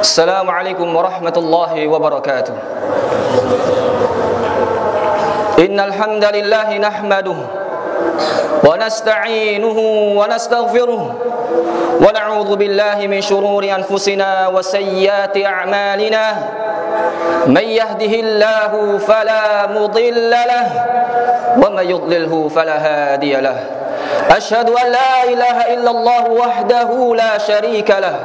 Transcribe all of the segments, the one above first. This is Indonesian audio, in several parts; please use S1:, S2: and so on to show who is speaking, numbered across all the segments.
S1: Assalamualaikum warahmatullahi wabarakatuh. Innal hamdalillah nahmaduhu wa nasta'inuhu wa nastaghfiruh wa na'udzu billahi min shururi anfusina wa sayyiati a'malina. Man yahdihillahu fala mudilla lahu wa man yudlilhu fala hadiya lahu. أشهد أن لا إله إلا الله وحده لا شريك له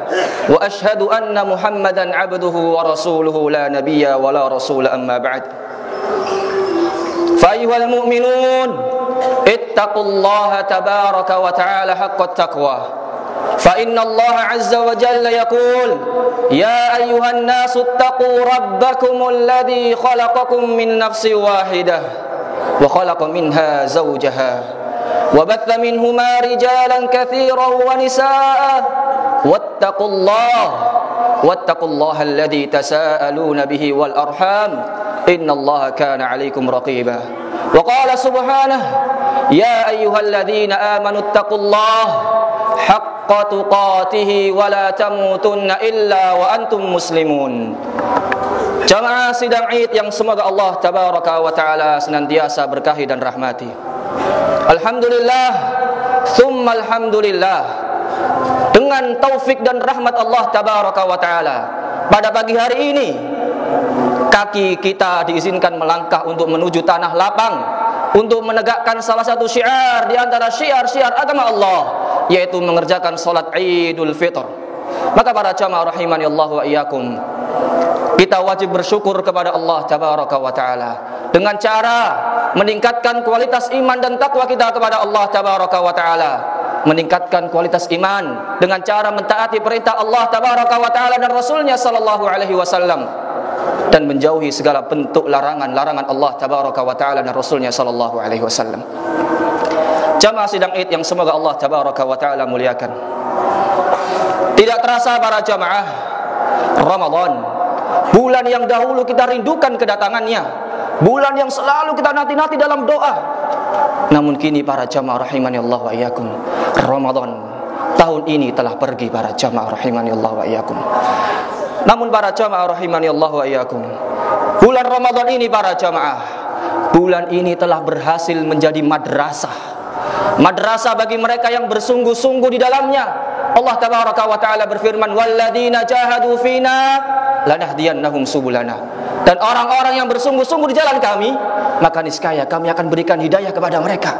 S1: وأشهد أن محمدا عبده ورسوله لا نبي ولا رسول أما بعد فأيها المؤمنون اتقوا الله تبارك وتعالى حق التقوى فإن الله عز وجل يقول يا أيها الناس اتقوا ربكم الذي خلقكم من نفس واحدة وخلق منها زوجها وبث منهما رجالا كثيرا ونساء واتقوا الله الذي تساءلون به والأرحام إن الله كان عليكم رقيبا وقال سبحانه يا أيها الذين آمنوا اتقوا الله حق تقاته ولا تموتن إلا وأنتم مسلمون. Jamaah sidang Id yang semoga Allah Tabaraka wa Ta'ala senantiasa berkahi dan rahmati. Alhamdulillah, thumma alhamdulillah. Dengan taufik dan rahmat Allah Tabaraka wa Ta'ala, pada pagi hari ini kaki kita diizinkan melangkah untuk menuju tanah lapang, untuk menegakkan salah satu syiar di antara syiar-syiar agama Allah, yaitu mengerjakan salat Idul Fitr. Maka para jamaah rahimani Allah wa iyyakum, kita wajib bersyukur kepada Allah Tabaraka wa Ta'ala dengan cara meningkatkan kualitas iman dan takwa kita kepada Allah Tabaraka wa Ta'ala. Meningkatkan kualitas iman dengan cara mentaati perintah Allah Tabaraka wa Ta'ala dan Rasulnya sallallahu alaihi wasallam, dan menjauhi segala bentuk larangan-larangan Allah Tabaraka wa Ta'ala dan Rasulnya sallallahu alaihi wasallam. Jamaah sidang Id yang semoga Allah Tabaraka wa Ta'ala muliakan, tidak terasa para jamaah, Ramadan, bulan yang dahulu kita rindukan kedatangannya, bulan yang selalu kita nanti-nanti dalam doa. Namun kini para jamaah rahimani Allah wa iyyakum, Ramadan tahun ini telah pergi para jamaah rahimani Allah wa iyyakum. Namun para jamaah rahimani Allah wa iyyakum, bulan Ramadan ini para jamaah, bulan ini telah berhasil menjadi madrasah bagi mereka yang bersungguh-sungguh di dalamnya. Allah Tabaraka wa Ta'ala berfirman, walladzina jahadu fina lanahdiyannahum subulana. Dan orang-orang yang bersungguh-sungguh di jalan kami, maka niscaya kami akan berikan hidayah kepada mereka.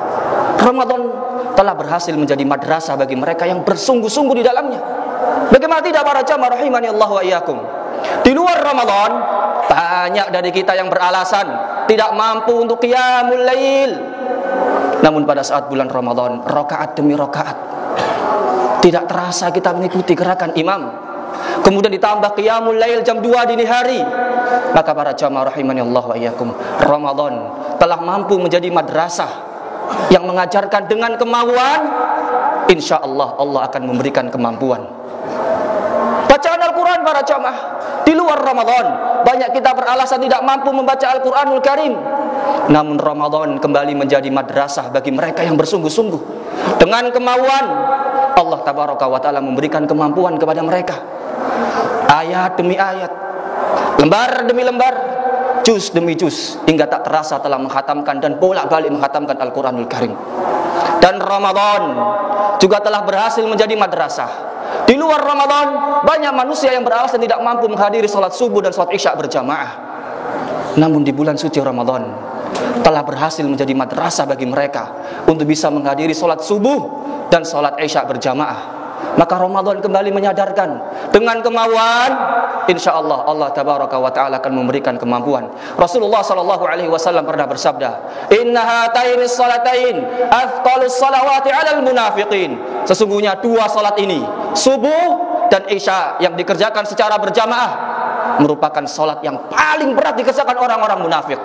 S1: Ramadan telah berhasil menjadi madrasah bagi mereka yang bersungguh-sungguh di dalamnya. Bagaimana tidak para jamaah rahimani Allah wa iyyakum, di luar Ramadan banyak dari kita yang beralasan tidak mampu untuk qiyamul lail. Namun pada saat bulan Ramadan, rakaat demi rakaat, tidak terasa kita mengikuti gerakan imam. Kemudian ditambah qiyamul lail jam 2 dini hari. Maka para jamaah rahimani Allah wa iyyakum, Ramadan telah mampu menjadi madrasah yang mengajarkan dengan kemauan, insyaallah Allah akan memberikan kemampuan. Bacaan Al-Quran para jamaah, di luar Ramadan banyak kita beralasan tidak mampu membaca Al-Quranul Karim. Namun Ramadan kembali menjadi madrasah bagi mereka yang bersungguh-sungguh. Dengan kemauan, Allah Tabaraka wa Ta'ala memberikan kemampuan kepada mereka. Ayat demi ayat, lembar demi lembar, juz demi juz, hingga tak terasa telah menghatamkan dan bolak-balik menghatamkan Al-Quranul Karim. Dan Ramadan juga telah berhasil menjadi madrasah. Di luar Ramadan banyak manusia yang beralasan tidak mampu menghadiri salat subuh dan salat isya berjamaah. Namun di bulan suci Ramadan telah berhasil menjadi madrasah bagi mereka untuk bisa menghadiri salat subuh dan salat isya berjamaah. Maka Ramadan kembali menyadarkan, dengan kemauan, insyaallah Allah Tabaraka wa Ta'ala akan memberikan kemampuan. Rasulullah sallallahu alaihi wasallam pernah bersabda, "Inna hataini salatain athqalus salawati 'alal munafiqin." Sesungguhnya dua salat ini, subuh dan isya yang dikerjakan secara berjamaah, merupakan salat yang paling berat dikerjakan orang-orang munafik.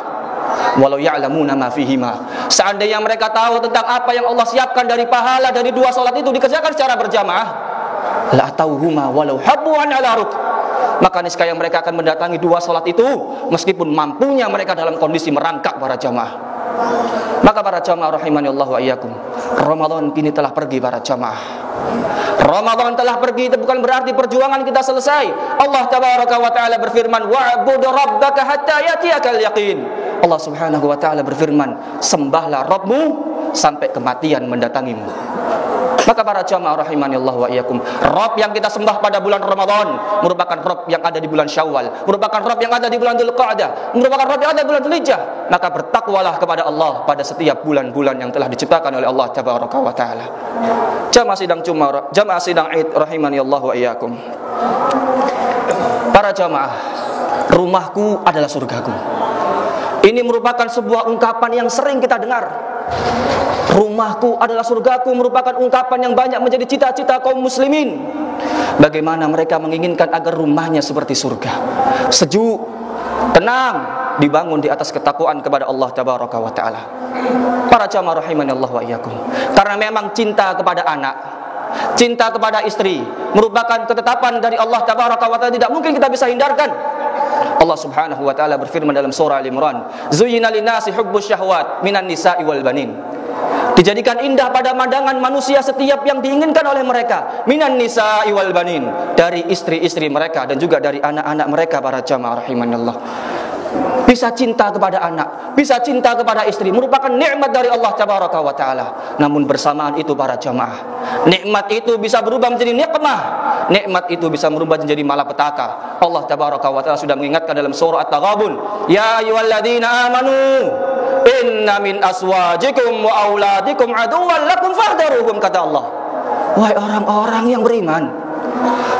S1: Walau ya'lamuna ma fihima, seandainya mereka tahu tentang apa yang Allah siapkan dari pahala dari dua salat itu dikerjakan secara berjamaah, la tauhuma walau habwan ala ruk, maka niscaya mereka akan mendatangi dua salat itu meskipun mampunya mereka dalam kondisi merangkak para jamaah. Maka para jamaah rahimani Allah wa iyyakum, Ramadan kini telah pergi para jamaah. Ramadan telah pergi, itu bukan berarti perjuangan kita selesai. Allah tabaraka wa taala berfirman, wa'bud rabbaka hatta yatiyakal yaqin. Allah subhanahu wa taala berfirman, sembahlah Rabbmu sampai kematian mendatangimu. Maka para jamaah rahimani Allah wa iyyakum, Rabb yang kita sembah pada bulan Ramadan merupakan Rabb yang ada di bulan Syawal, merupakan Rabb yang ada di bulan Dzulqa'dah, merupakan Rabb yang ada di bulan Dzulhijjah. Maka bertakwalah kepada Allah pada setiap bulan-bulan yang telah diciptakan oleh Allah tabaraka wa taala. Jamaah sidang Id rahimani Allah wa iyyakum. Para jamaah, rumahku adalah surgaku. Ini merupakan sebuah ungkapan yang sering kita dengar. Rumahku adalah surgaku merupakan ungkapan yang banyak menjadi cita-cita kaum muslimin. Bagaimana mereka menginginkan agar rumahnya seperti surga, sejuk, tenang, dibangun di atas ketakwaan kepada Allah tabaraka wa taala. Para jamaah rahimani Allah wa iyyakum, karena memang cinta kepada anak, cinta kepada istri merupakan ketetapan dari Allah tabaraka wa taala, tidak mungkin kita bisa hindarkan. Allah subhanahu wa ta'ala berfirman dalam surah Al-Imran, Zuyyina linnasi hubbus syahwat minan nisa'i wal banin. Dijadikan indah pada pandangan manusia setiap yang diinginkan oleh mereka, minan nisa'i wal banin, dari istri-istri mereka dan juga dari anak-anak mereka. Para jamaah rahimanallah, bisa cinta kepada anak, bisa cinta kepada istri merupakan nikmat dari Allah tabaraka wa taala. Namun bersamaan itu para jamaah, nikmat itu bisa berubah menjadi nikmah, nikmat itu bisa berubah menjadi malapetaka. Allah tabaraka wa taala sudah mengingatkan dalam surah At-Taghabun, ya ayyuhalladzina amanu inna min aswajikum wa auladikum aduwwan lakum fahdharuhum, kata Allah. Wahai orang-orang yang beriman,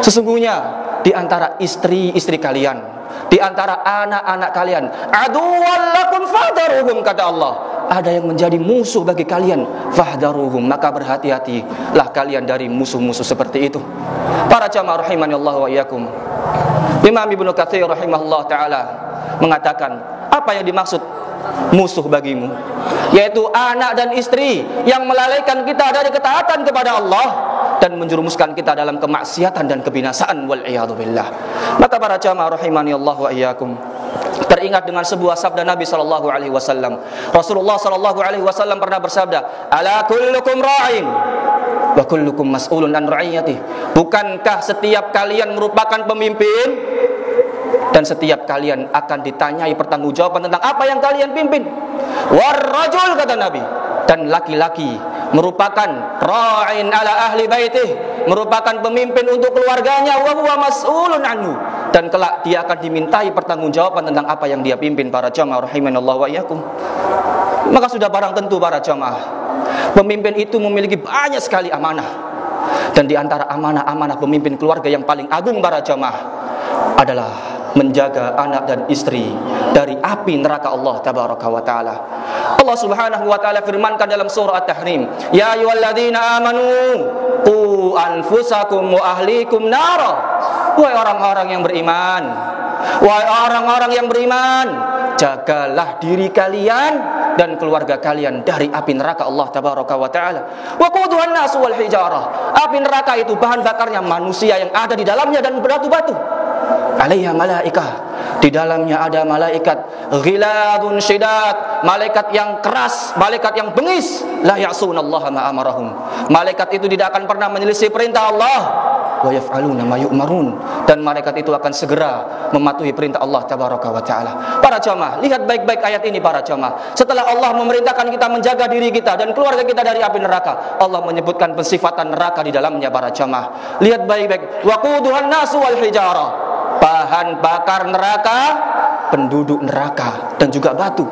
S1: sesungguhnya di antara istri-istri kalian, di antara anak-anak kalian, aduwwan lakum fahdharuhum, kata Allah, ada yang menjadi musuh bagi kalian, fahdharuhum, maka berhati-hatilah kalian dari musuh-musuh seperti itu. Para jamaah rahimani Allah wa iyyakum, Imam Ibnu Katsir rahimahullah taala mengatakan, apa yang dimaksud musuh bagimu? Yaitu anak dan istri yang melalaikan kita dari ketaatan kepada Allah dan menjerumuskan kita dalam kemaksiatan dan kebinasaan, wal iyadu billah. Maka para jamaah rahimani Allah wa iyyakum, teringat dengan sebuah sabda Nabi sallallahu alaihi wasallam. Rasulullah sallallahu alaihi wasallam pernah bersabda, ala kullukum ra'in wa kullukum mas'ulun an ra'iyatihi. Bukankah setiap kalian merupakan pemimpin dan setiap kalian akan ditanyai pertanggungjawaban tentang apa yang kalian pimpin? Warrajul, kata Nabi, dan laki-laki merupakan ra'in ala ahli baitih, merupakan pemimpin untuk keluarganya, wa huwa mas'ulun anhu, dan kelak dia akan dimintai pertanggungjawaban tentang apa yang dia pimpin. Para jamaah rahimanallahu wa iyyakum, maka sudah barang tentu para jamaah, pemimpin itu memiliki banyak sekali amanah, dan di antara amanah-amanah pemimpin keluarga yang paling agung para jamaah adalah menjaga anak dan istri dari api neraka Allah tabaraka wa taala. Allah subhanahu wa taala firmankan dalam surah At-Tahrim, ya ayyuhalladzina amanu qu anfusakum wa ahlikum nara. Wahai orang-orang yang beriman, wahai orang-orang yang beriman, jagalah diri kalian dan keluarga kalian dari api neraka Allah tabaraka wa taala. Wa quduhan nas wal hijarah. Api neraka itu bahan bakarnya manusia yang ada di dalamnya dan batu-batu. Alaiha malaikah, di dalamnya ada malaikat ghiladun syidad, malaikat yang keras, malaikat yang bengis, la ya'sunallaha ma amarahum. Malaikat itu tidak akan pernah menyelisih perintah Allah, wa yaf'aluna ma yu'marun, dan malaikat itu akan segera mematuhi perintah Allah tabaraka wa taala. Para jamaah, lihat baik-baik ayat ini para jamaah. Setelah Allah memerintahkan kita menjaga diri kita dan keluarga kita dari api neraka, Allah menyebutkan pensifatan neraka di dalamnya para jamaah. Lihat baik-baik, waquduhan nasu wal hijarah, bahan bakar neraka, penduduk neraka dan juga batu.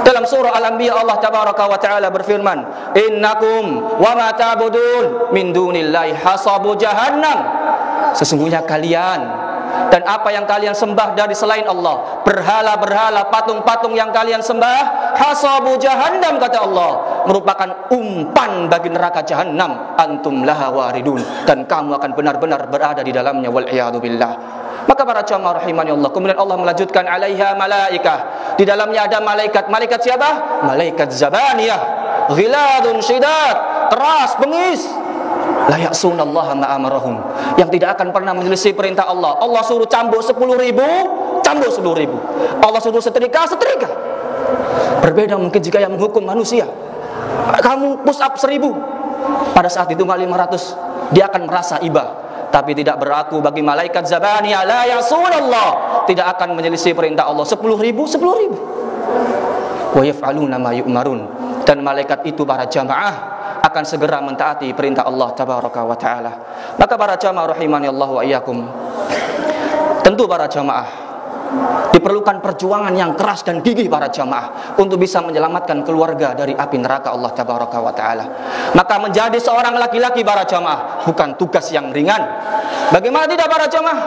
S1: Dalam surah Al-Anbiya Allah tabaraka wa taala berfirman, innakum wa ma ta'budun min dunillahi hasabu jahannam. Sesungguhnya kalian dan apa yang kalian sembah dari selain Allah, berhala-berhala, patung-patung yang kalian sembah, hasabu jahannam, kata Allah, merupakan umpan bagi neraka jahannam, antum laha waridun, dan kamu akan benar-benar berada di dalamnya, wal iyadu billah. Maka para jamaah rahimani Allah, kemudian Allah melanjutkan, alaiha malaikah, di dalamnya ada malaikat. Malaikat siapa? Malaikat zabaniyah, ghiladun syidad, keras, bengis, la ya'sunallaha ma amarahum, yang tidak akan pernah menyelisih perintah Allah. Allah suruh cambuk 10.000, cambuk 10.000. Allah suruh setrika, setrika. Berbeda mungkin jika yang menghukum manusia. Kamu push up 1.000, pada saat itu 500. dia akan merasa iba. Tapi tidak berlaku bagi malaikat zabaniyah, la ya'sunallah, tidak akan menyelisih perintah Allah. 10.000 wa yaf'aluna ma yu'marun. Dan malaikat itu para jamaah akan segera mentaati perintah Allah tabaraka wa taala. Maka para jamaah rahimani Allah wa iyyakum, tentu para jamaah diperlukan perjuangan yang keras dan gigih para jamaah untuk bisa menyelamatkan keluarga dari api neraka Allah tabaraka wa taala. Maka menjadi seorang laki-laki para jamaah bukan tugas yang ringan. Bagaimana tidak para jamaah?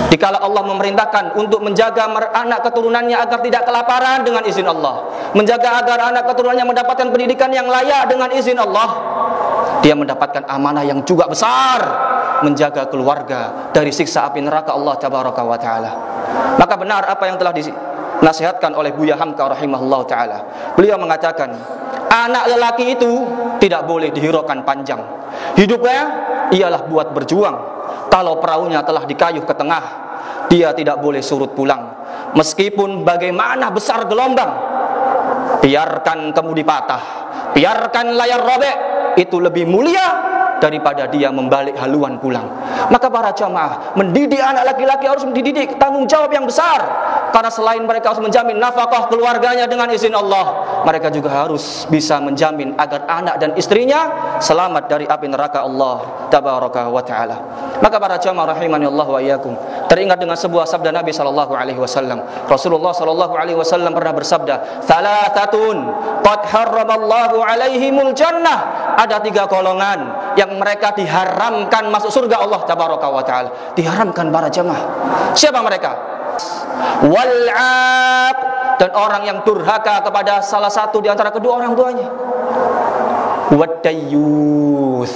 S1: Dikala Allah memerintahkan untuk menjaga anak keturunannya agar tidak kelaparan dengan izin Allah, menjaga agar anak keturunannya mendapatkan pendidikan yang layak dengan izin Allah, dia mendapatkan amanah yang juga besar, menjaga keluarga dari siksa api neraka Allah tabaraka wa taala. Maka benar apa yang telah dinasihatkan oleh Buya Hamka rahimahullah taala. Beliau mengatakan, anak lelaki itu tidak boleh dihiraukan panjang. Hidupnya ialah buat berjuang. Kalau perahunya telah dikayuh ke tengah, dia tidak boleh surut pulang. Meskipun bagaimana besar gelombang, biarkan kemudi patah, biarkan layar robek, itu lebih mulia daripada dia membalik haluan pulang. Maka para jamaah, mendidik anak laki-laki harus mendidik tanggung jawab yang besar. Karena selain mereka harus menjamin nafkah keluarganya dengan izin Allah, mereka juga harus bisa menjamin agar anak dan istrinya selamat dari api neraka Allah tabaraka wa taala. Maka para jamaah rahimani Allah wa iyyakum, teringat dengan sebuah sabda Nabi sallallahu alaihi wasallam. Rasulullah sallallahu alaihi wasallam pernah bersabda, "Thalathatun qad harramallahu alaihimul jannah." Ada 3 golongan yang mereka diharamkan masuk surga Allah tabaraka wa taala. Diharamkan para jamaah. Siapa mereka? Wal'aq, dan orang yang durhaka kepada salah satu di antara kedua orang tuanya. Wadayyus,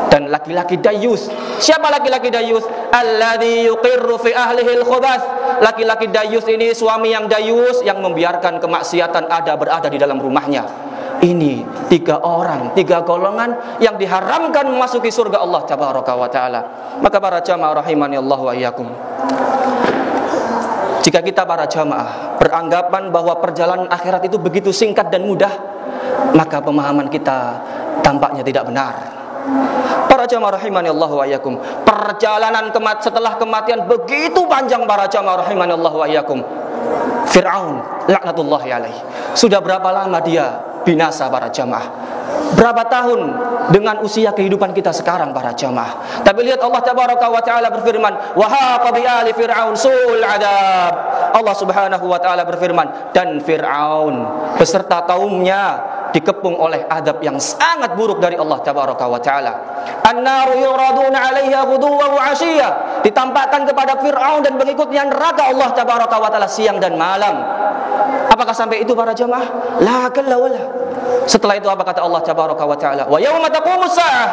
S1: dan laki-laki dayus. Siapa laki-laki dayus? Alladzi yuqirru fi ahlihi al-khubath. Laki-laki dayus ini suami yang dayus, yang membiarkan kemaksiatan berada di dalam rumahnya. Ini 3 orang, 3 golongan yang diharamkan memasuki surga Allah tabaraka wa taala. Maka para jamaah rahimani Allah wa iyyakum, jika kita para jamaah beranggapan bahwa perjalanan akhirat itu begitu singkat dan mudah, maka pemahaman kita tampaknya tidak benar. Para jamaah rahimani Allah wa iyyakum, perjalanan setelah kematian begitu panjang para jamaah rahimani Allah wa iyyakum. Fir'aun laknatullahi alaihi, sudah berapa lama dia binasa para jamaah? Berapa tahun dengan usia kehidupan kita sekarang para jamaah? Tapi lihat Allah tabaraka wa taala berfirman, wa haqa bi ali fir'aun su'ul adab. Allah subhanahu wa taala berfirman, dan Fir'aun beserta kaumnya dikepung oleh adab yang sangat buruk dari Allah tabaraka wa taala. An-naru yuraduna 'alaiha ghuduwan wa 'ashiyya. Ditampakkan kepada Fir'aun dan pengikutnya neraka Allah tabaraka wa taala siang dan malam. Apakah sampai itu para jamaah? La kalla wala. Setelah itu apa kata Allah tabaraka wa taala? Wa yauma taqumus saah.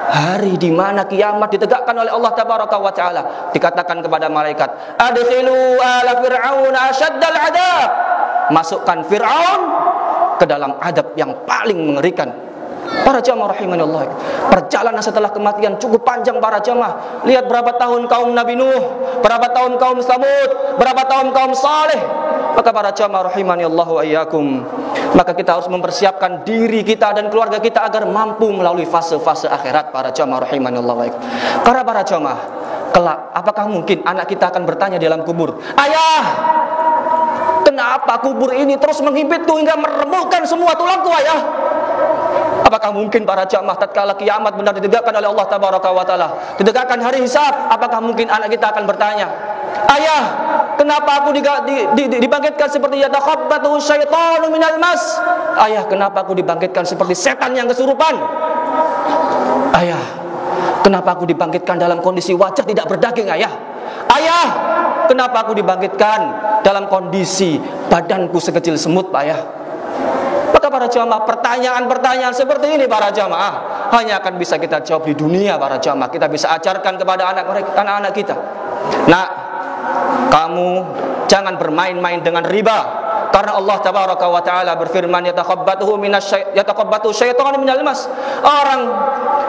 S1: Hari di mana kiamat ditegakkan oleh Allah tabaraka wa taala, dikatakan kepada malaikat, adkhilu ala fir'aun asyaddal adab. Masukkan Fir'aun ke dalam adab yang paling mengerikan. Para jamaah rahimanallah, perjalanan setelah kematian cukup panjang para jamaah. Lihat berapa tahun kaum Nabi Nuh, berapa tahun kaum Samud, berapa tahun kaum Saleh. Maka para jamaah rahimanallah wa iyyakum, maka kita harus mempersiapkan diri kita dan keluarga kita agar mampu melalui fase-fase akhirat para jamaah rahimanallah wa iyyakum. Karena para jamaah, kelak apakah mungkin anak kita akan bertanya di dalam kubur, "Ayah, kenapa kubur ini terus menghibitku hingga meremukkan semua tulangku, ayah?" Apakah mungkin para jamaah tatkala kiamat benar ditegakkan oleh Allah tabaraka wa taala, ditegakkan hari hisab, apakah mungkin anak kita akan bertanya, "Ayah, kenapa aku dibangkitkan seperti yatakhabbatu syaitanu minal mas?" Ayah, kenapa aku dibangkitkan seperti setan yang kesurupan? Ayah, kenapa aku dibangkitkan dalam kondisi wajah tidak berdaging, ayah? Ayah, kenapa aku dibangkitkan dalam kondisi badanku sekecil semut, ayah? Maka para jamaah, pertanyaan-pertanyaan seperti ini para jamaah hanya akan bisa kita jawab di dunia para jamaah. Kita bisa ajarkan kepada anak-anak kita. Nah, kamu jangan bermain-main dengan riba, karena Allah tabaraka wa taala berfirman, yatakhabbatu syaitanu minal mas. Orang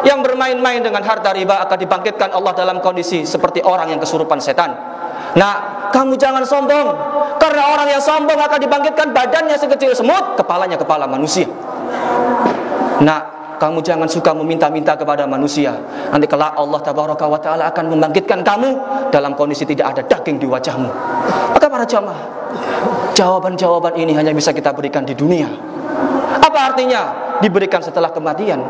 S1: yang bermain-main dengan harta riba akan dibangkitkan Allah dalam kondisi seperti orang yang kesurupan setan. Nah, kamu jangan sombong, karena orang yang sombong akan dibangkitkan badannya sekecil semut, kepalanya kepala manusia. Nah, kamu jangan suka meminta-minta kepada manusia. Nanti kelak Allah tabaraka wa ta'ala akan membangkitkan kamu dalam kondisi tidak ada daging di wajahmu. Maka para jamaah, jawaban-jawaban ini hanya bisa kita berikan di dunia. Apa artinya? Diberikan setelah kematian.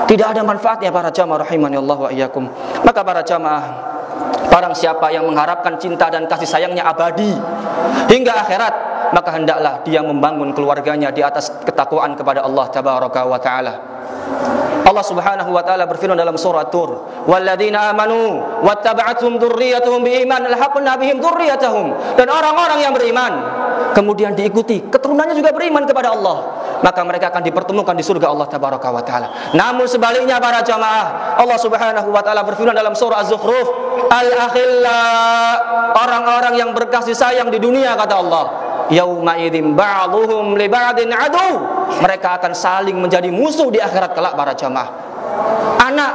S1: Tidak ada manfaatnya para jamaah rahimani Allah wa iyyakum. Maka para jamaah, barang siapa yang mengharapkan cinta dan kasih sayangnya abadi hingga akhirat, maka hendaklah dia membangun keluarganya di atas ketakwaan kepada Allah tabaraka wa ta'ala. Allah Subhanahu wa taala berfirman dalam surah Tur, "Walladzina amanu wattaba'athum dzurriyyatuhum biiman alhaqna bihim dzurriyyatahum." Dan orang-orang yang beriman kemudian diikuti keturunannya juga beriman kepada Allah, maka mereka akan dipertemukan di surga Allah tabaraka wa taala. Namun sebaliknya para jamaah, Allah Subhanahu wa taala berfirman dalam surah Az-Zukhruf, "Al-akhilla," orang-orang yang berkasih sayang di dunia kata Allah, "yauma idzin ba'dhuhum li ba'din adu." Mereka akan saling menjadi musuh di akhirat kelak para jamaah. Anak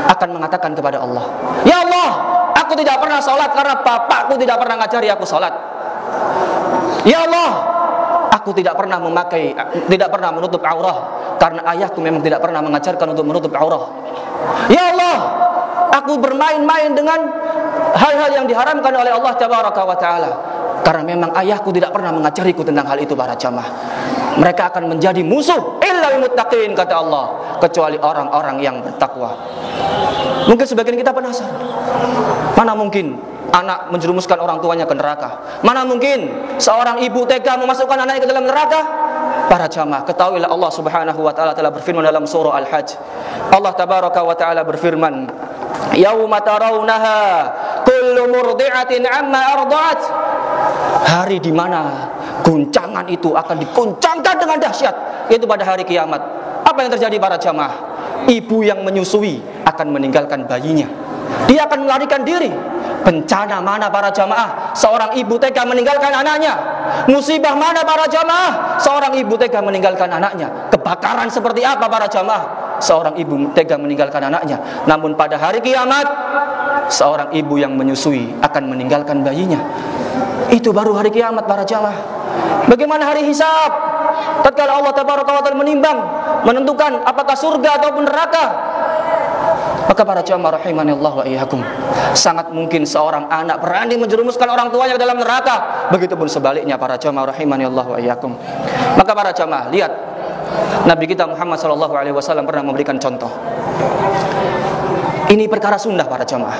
S1: akan mengatakan kepada Allah, "Ya Allah, aku tidak pernah salat karena bapakku tidak pernah ngajari aku salat. Ya Allah, aku tidak pernah menutup aurah karena ayahku memang tidak pernah mengajarkan untuk menutup aurah. Ya Allah, aku bermain-main dengan hal-hal yang diharamkan oleh Allah tabaraka wa taala karena memang ayahku tidak pernah mengajariku tentang hal itu." Para jamaah, mereka akan menjadi musuh illa muttaqin kata Allah, kecuali orang-orang yang bertakwa. Mungkin sebagian kita penasaran, mana mungkin anak menjerumuskan orang tuanya ke neraka? Mana mungkin seorang ibu tega memasukkan anaknya ke dalam neraka? Para jamaah, ketahuilah Allah Subhanahu wa taala telah berfirman dalam surah Al-Hajj. Allah tabaraka wa taala berfirman, "Yauma tarawunaha kullu murdi'atin amma arda'at." Hari di mana guncangan itu akan diguncangkan dengan dahsyat, yaitu pada hari kiamat. Apa yang terjadi para jamaah? Ibu yang menyusui akan meninggalkan bayinya. Dia akan melarikan diri. Bencana mana para jamaah? Seorang ibu tega meninggalkan anaknya. Musibah mana para jamaah? Seorang ibu tega meninggalkan anaknya. Kebakaran seperti apa para jamaah? Seorang ibu tega meninggalkan anaknya. Namun pada hari kiamat, seorang ibu yang menyusui akan meninggalkan bayinya. Itu baru hari kiamat para jamaah. Bagaimana hari hisab? Tatkala Allah tabaraka wa taala menimbang, menentukan apakah surga ataupun neraka. Maka para jamaah rahimani Allah wa iyyakum, sangat mungkin seorang anak berani menjerumuskan orang tuanya ke dalam neraka. Begitupun sebaliknya para jamaah rahimani Allah wa iyyakum. Maka para jamaah, lihat Nabi kita Muhammad sallallahu alaihi wasallam pernah memberikan contoh. Ini perkara sunnah para jamaah.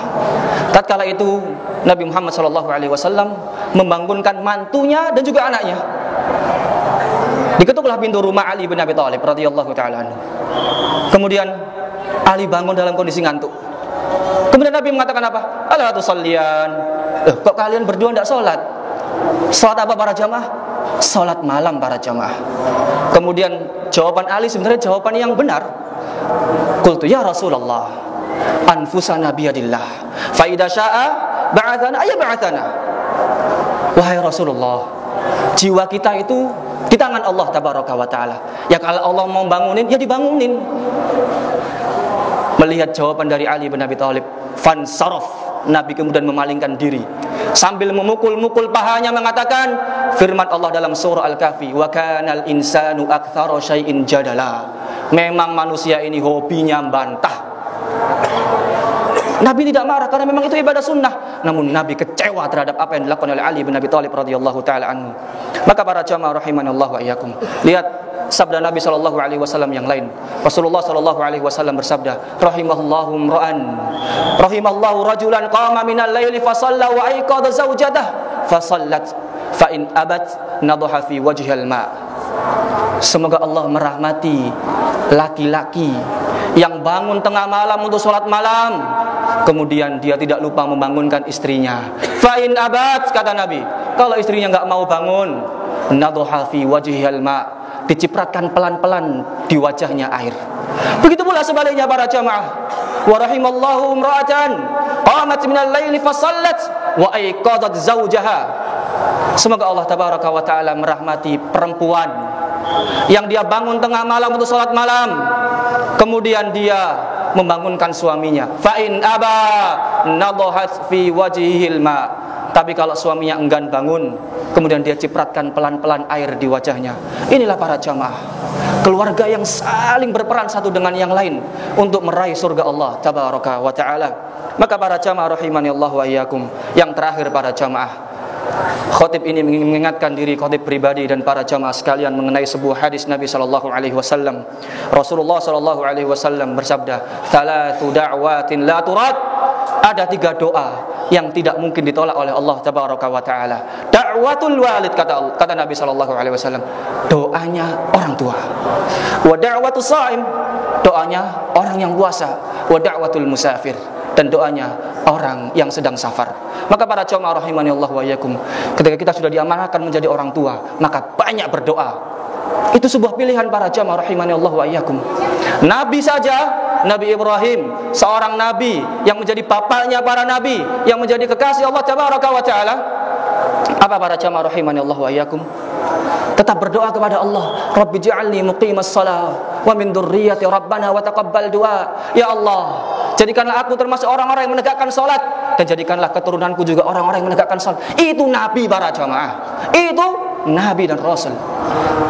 S1: Tatkala itu Nabi Muhammad sallallahu alaihi wasallam membangunkan mantunya dan juga anaknya. Diketuklah pintu rumah Ali bin Abi Thalib radhiyallahu taala anhu. Kemudian Ali bangun dalam kondisi ngantuk. Kemudian Nabi mengatakan apa? "Ala tusalliyan." Kok kalian berdua tidak salat? Salat apa para jamaah? Salat malam para jamaah. Kemudian jawaban Ali sebenarnya jawaban yang benar. Qultu ya Rasulullah, anfusana biyadillah, fa idza syaa'a ba'atsana ay ba'atsana. Wahai Rasulullah, jiwa kita itu di tangan Allah tabaraka wa taala. Ya kalau Allah mau bangunin, ya dibangunin. Melihat jawaban dari Ali bin Abi Thalib, fansaraf, Nabi kemudian memalingkan diri sambil memukul-mukul pahanya, mengatakan firman Allah dalam surah Al-Kahfi, wa kanal insanu aktsara syai'in jadala. Memang manusia ini hobinya bantah. Nabi tidak marah karena memang itu ibadah sunnah. Namun Nabi kecewa terhadap apa yang dilakukan oleh Ali bin Abi Thalib radhiyallahu taala anhu. Maka para jamaah rahimanallahu wa iyyakum, lihat sabda Nabi sallallahu alaihi wasallam yang lain. Rasulullah sallallahu alaihi wasallam bersabda, rahimallahu imra'an, rahimallahu rajulan qama minal laili fa shalla wa ayqadha zawjatah fa shallat fa in abat nadha fi wajhil ma. Semoga Allah merahmati laki-laki yang bangun tengah malam untuk sholat malam, kemudian dia tidak lupa membangunkan istrinya. Fa in abat, kata Nabi, kalau istrinya enggak mau bangun, nadha fi wajhil ma, dicipratkan pelan-pelan di wajahnya air. Begitu pula sebaliknya para jamaah. Wa rahimallahu imra'atan qamat minal laili fa shallat wa ayqadat zawjaha. Semoga Allah tabaraka wa taala merahmati perempuan yang dia bangun tengah malam untuk salat malam, kemudian dia membangunkan suaminya. Fa in aba nadhat fi wajhil ma. Tapi kalau suaminya enggan bangun, kemudian dia cipratkan pelan-pelan air di wajahnya. Inilah para jamaah, keluarga yang saling berperan satu dengan yang lain untuk meraih surga Allah tabaraka wa ta'ala. Maka para jamaah rahimani Allah wa iyyakum, yang terakhir para jamaah, khotib ini mengingatkan diri khotib pribadi dan para jamaah sekalian mengenai sebuah hadis Nabi sallallahu alaihi wasallam. Rasulullah sallallahu alaihi wasallam bersabda, "Thalathu da'watin la turad." Ada 3 doa yang tidak mungkin ditolak oleh Allah tabaraka wa taala. Da'watul walid, kata Nabi sallallahu alaihi wasallam, doanya orang tua. Wa da'watus shaim, doanya orang yang puasa. Wa da'watul musafir, dan doanya orang yang sedang safar. Maka para jamaah rahimani Allah wa iyyakum, ketika kita sudah diamanahkan menjadi orang tua, maka banyak berdoa. Itu sebuah pilihan para jamaah rahimani Allah wa iyyakum. Nabi saja, Nabi Ibrahim, seorang nabi yang menjadi bapaknya para nabi, yang menjadi kekasih Allah tabaraka wa taala, apa para jamaah rahimani Allah wa iyyakum? Tetap berdoa kepada Allah, Rabbi ja'alni muqimas shalah wa min dzurriyyati rabbana wa taqabbal du'a. Ya Allah, jadikanlah aku termasuk orang-orang yang menegakkan salat, dan jadikanlah keturunanku juga orang-orang yang menegakkan salat. Itu nabi para jamaah, itu nabi dan rasul.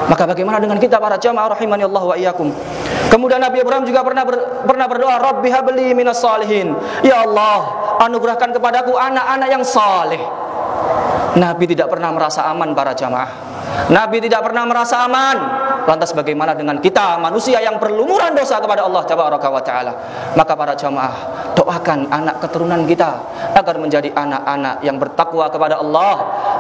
S1: Maka bagaimana dengan kita para jamaah rahimani Allah wa iyyakum? Kemudian Nabi Ibrahim juga pernah berdoa, Rabbi habli minas salihin. Ya Allah, anugerahkan kepadaku anak-anak yang saleh. Nabi tidak pernah merasa aman para jamaah. Nabi tidak pernah merasa aman. Lantas bagaimana dengan kita, manusia yang berlumuran dosa kepada Allah tabaraka wa taala? Maka para jamaah, doakan anak keturunan kita agar menjadi anak-anak yang bertakwa kepada Allah,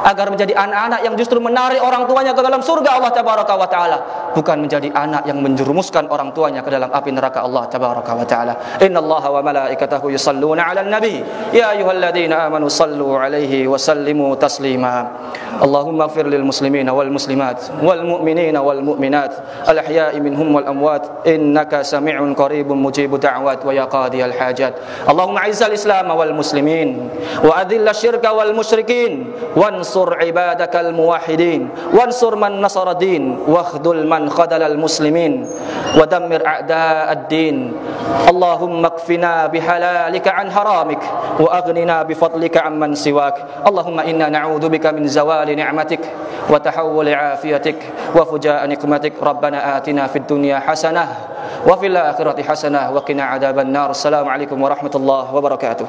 S1: agar menjadi anak-anak yang justru menarik orang tuanya ke dalam surga Allah tabaraka wa taala, bukan menjadi anak yang menjerumuskan orang tuanya ke dalam api neraka Allah tabaraka wa taala. Innallaha wa malaikatahu yusalluna 'alan nabi ya ayyuhalladzina amanu sallu 'alaihi wa sallimu taslima. Allahumma ighfir lil muslimina wal muslimat wal mu'minina wal mu'minat al ahya'i minhum wal amwat innaka sami'un qaribun mujibud da'wat wa ya qadiyal hajat. Allahumma 'izzal islam wal muslimin wa adhillash syirka wal musyrikin wansur ibadakal muwahhidin wansur man nasara din wakhdul man khadalal muslimin wa dammir a'da'ad din. Allahumma kfina bihalalika an haramik wa aghnina bifadlika amman siwak. Allahumma inna na'udzubika min zawali ni'matik wa tahawuli afiyatik wa fuja'a nikmatik. Rabbana atina fid dunya hasanah wa fil akhirati hasanah wa qina adzaban nar. Assalamualaikum warahmatullahi wabarakatuh.